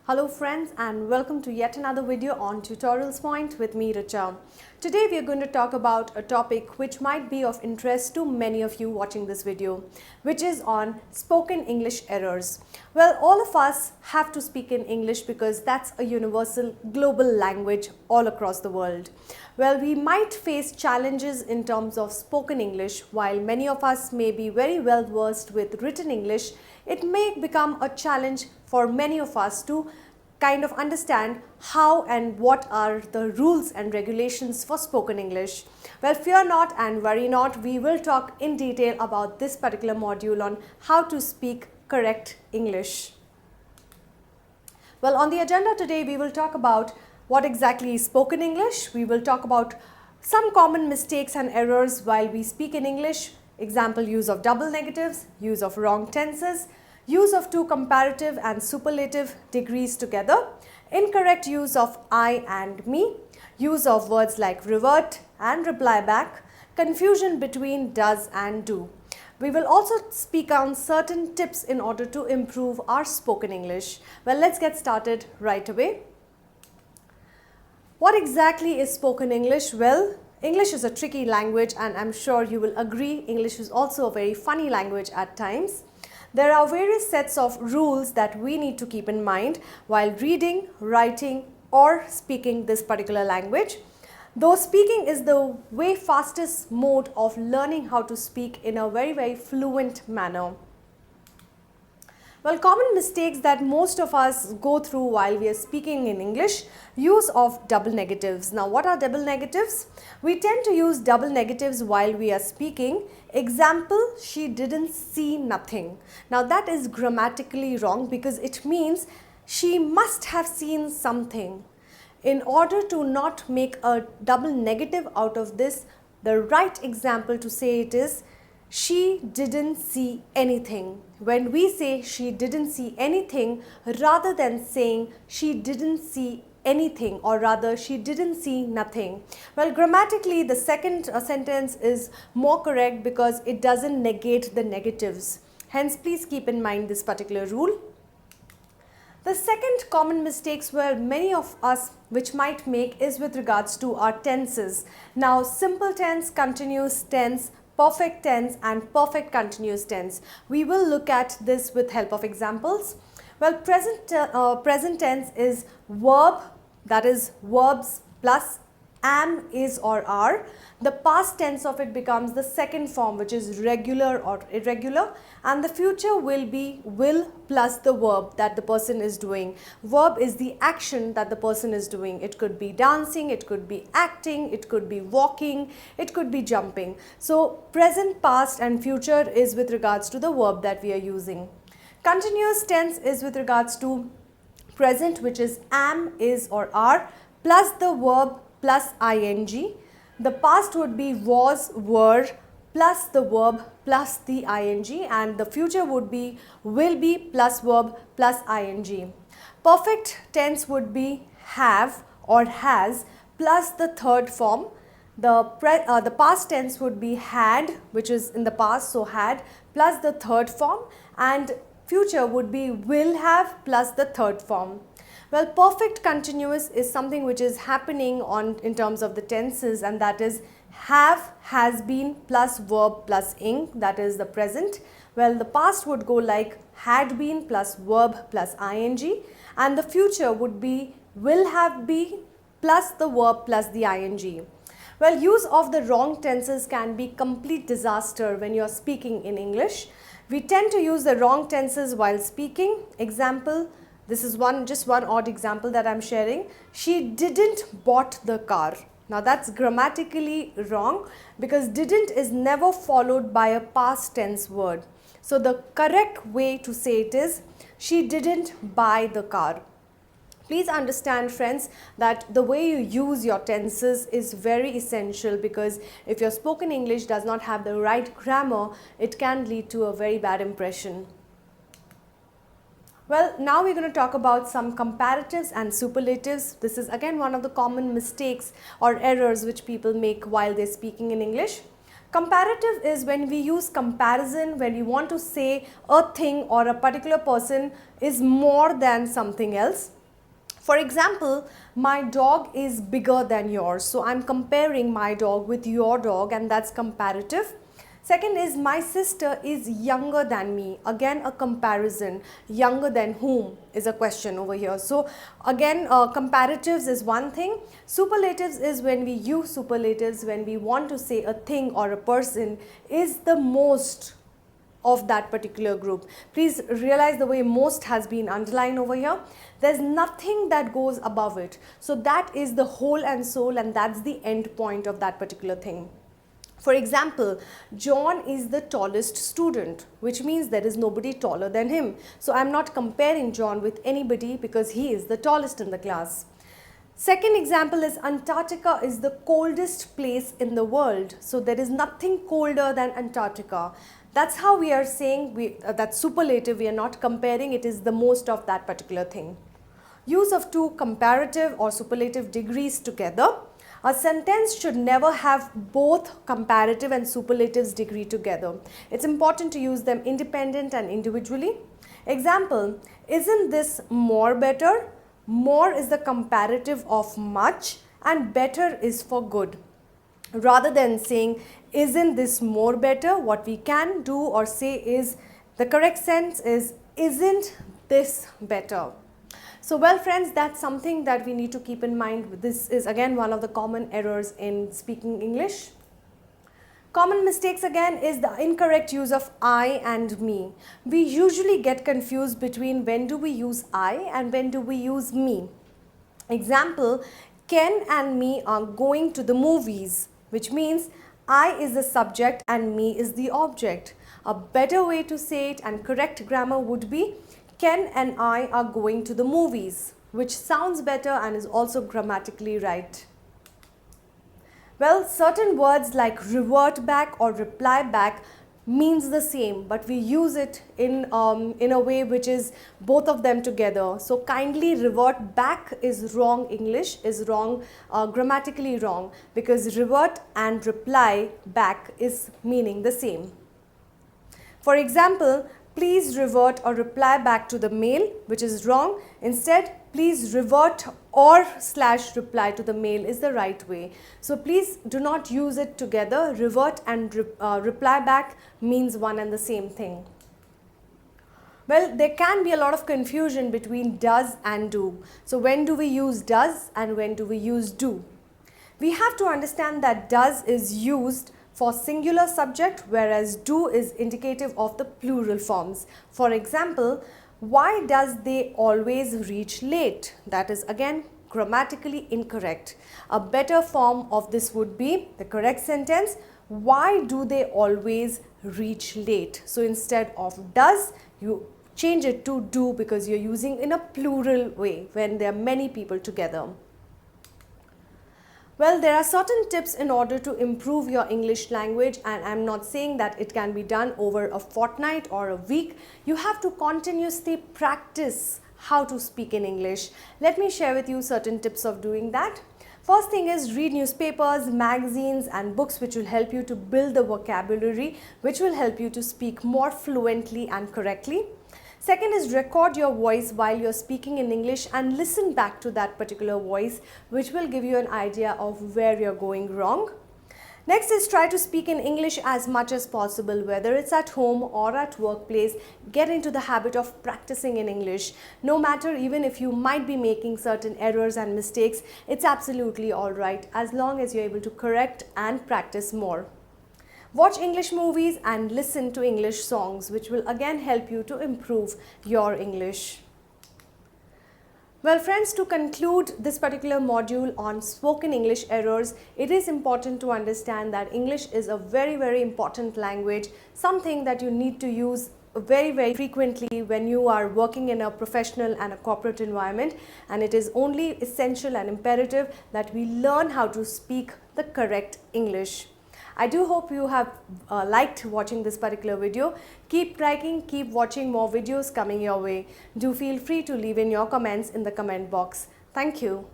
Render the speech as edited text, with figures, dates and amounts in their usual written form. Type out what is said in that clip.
Hello friends and welcome to yet another video on TutorialsPoint with me Richa. Today we are going to talk about a topic which might be of interest to many of you watching this video, which is on spoken English errors. Well, all of us have to speak in English because that's a universal global language all across the world. Well, we might face challenges in terms of spoken English. While many of us may be very well versed with written English, it may become a challenge for many of us to kind of understand how and what are the rules and regulations for spoken English. Well, fear not and worry not, we will talk in detail about this particular module on how to speak correct English. Well, on the agenda today we will talk about what exactly is spoken English. We will talk about some common mistakes and errors while we speak in English. Example, use of double negatives, use of wrong tenses, use of two comparative and superlative degrees together, incorrect use of I and me, use of words like revert and reply back, confusion between does and do. We will also speak on certain tips in order to improve our spoken English. Well, let's get started right away. What exactly is spoken English? Well, English is a tricky language and I'm sure you will agree English is also a very funny language at times. There are various sets of rules that we need to keep in mind while reading, writing or speaking this particular language. Though speaking is the way fastest mode of learning how to speak in a very fluent manner. Well, common mistakes that most of us go through while we are speaking in English, use of double negatives. Now, what are double negatives? We tend to use double negatives while we are speaking. Example, she didn't see nothing. Now, that is grammatically wrong because it means she must have seen something. In order to not make a double negative out of this, the right example to say it is, she didn't see anything. When we say she didn't see anything, rather than saying she didn't see anything or rather she didn't see nothing. Well, grammatically the second sentence is more correct because it doesn't negate the negatives. Hence, please keep in mind this particular rule. The second common mistakes where many of us which might make is with regards to our tenses. Now, simple tense, continuous tense, perfect tense and perfect continuous tense. We will look at this with help of examples. Well, present tense is verb, that is verbs plus am, is or are. The past tense of it becomes the second form, which is regular or irregular, and the future will be will plus the verb that the person is doing. Verb is the action that the person is doing. It could be dancing, it could be acting, it could be walking, it could be jumping. So present, past and future is with regards to the verb that we are using. Continuous tense is with regards to present, which is am, is or are, plus the verb plus ing. The past would be was, were, plus the verb plus the ing, and the future would be will be plus verb plus ing. Perfect tense would be have or has plus the third form. The past tense would be had, which is in the past, so had plus the third form, and future would be will have plus the third form. Well, perfect continuous is something which is happening in terms of the tenses, and that is have, has been plus verb plus ing, that is the present. Well, the past would go like had been plus verb plus ing, and the future would be will have been plus the verb plus the ing. Well, use of the wrong tenses can be complete disaster when you are speaking in English. We tend to use the wrong tenses while speaking. Example, this is just one odd example that I'm sharing. She didn't bought the car. Now that's grammatically wrong because didn't is never followed by a past tense word. So the correct way to say it is she didn't buy the car. Please understand, friends, that the way you use your tenses is very essential because if your spoken English does not have the right grammar, it can lead to a very bad impression. Well, now we're going to talk about some comparatives and superlatives. This is again one of the common mistakes or errors which people make while they're speaking in English. Comparative is when we use comparison, when we want to say a thing or a particular person is more than something else. For example, my dog is bigger than yours. So I'm comparing my dog with your dog, and that's comparative. Second is my sister is younger than me. Again, a comparison. Younger than whom is a question over here. So again, comparatives is one thing. Superlatives is when we use superlatives when we want to say a thing or a person is the most of that particular group. Please realize the way most has been underlined over here. There's nothing that goes above it. So that is the whole and soul, and that's the end point of that particular thing. For example, John is the tallest student, which means there is nobody taller than him. So I'm not comparing John with anybody because he is the tallest in the class. Second example is Antarctica is the coldest place in the world. So there is nothing colder than Antarctica. That's how we are saying that superlative, we are not comparing, it is the most of that particular thing. Use of two comparative or superlative degrees together. A sentence should never have both comparative and superlatives degree together. It's important to use them independent and individually. Example, isn't this more better? More is the comparative of much and better is for good. Rather than saying, isn't this more better? What we can do or say is, the correct sense is, isn't this better? So well friends, that's something that we need to keep in mind. This is again one of the common errors in speaking English. Common mistakes again is the incorrect use of I and me. We usually get confused between when do we use I and when do we use me. Example, Ken and me are going to the movies, which means I is the subject and me is the object. A better way to say it and correct grammar would be Ken and I are going to the movies, which sounds better and is also grammatically right. Well, certain words like revert back or reply back means the same, but we use it in a way which is both of them together. So kindly revert back is wrong English, is wrong, grammatically wrong, because revert and reply back is meaning the same. For example, please revert or reply back to the mail, which is wrong. Instead, please revert or / reply to the mail is the right way. So please do not use it together. Revert and reply back means one and the same thing. Well, there can be a lot of confusion between does and do. So when do we use does and when do we use do? We have to understand that does is used for singular subject, whereas do is indicative of the plural forms. For example, why does they always reach late? That is again grammatically incorrect. A better form of this would be the correct sentence, why do they always reach late? So instead of does, you change it to do because you're using in a plural way when there are many people together. Well, there are certain tips in order to improve your English language, and I'm not saying that it can be done over a fortnight or a week. You have to continuously practice how to speak in English. Let me share with you certain tips of doing that. First thing is read newspapers, magazines and books which will help you to build the vocabulary, which will help you to speak more fluently and correctly. Second is record your voice while you're speaking in English and listen back to that particular voice, which will give you an idea of where you're going wrong. Next is try to speak in English as much as possible, whether it's at home or at workplace. Get into the habit of practicing in English. No matter, even if you might be making certain errors and mistakes, it's absolutely all right as long as you're able to correct and practice more. Watch English movies and listen to English songs, which will again help you to improve your English. Well friends, to conclude this particular module on spoken English errors, it is important to understand that English is a very important language, something that you need to use very frequently when you are working in a professional and a corporate environment, and it is only essential and imperative that we learn how to speak the correct English. I do hope you have liked watching this particular video. Keep liking, keep watching more videos coming your way. Do feel free to leave in your comments in the comment box. Thank you.